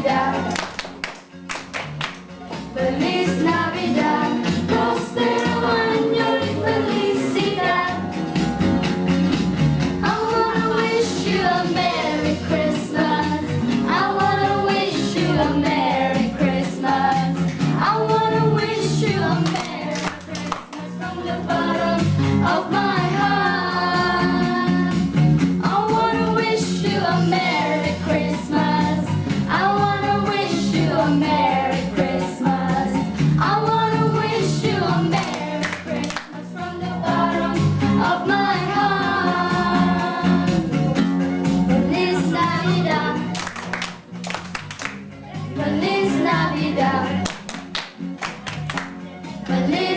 Navidad, Feliz Navidad, próspero año y felicidad. I wanna wish you a Merry Christmas. I wanna wish you a Merry Christmas. I wanna wish you a Merry Christmas from the bottom of my heart. I wanna wish you a Merry Christmas. I wanna wish you a Merry Christmas. I wanna wish you a Merry Christmas from the bottom of my heart. Feliz Navidad, Feliz Navidad, Feliz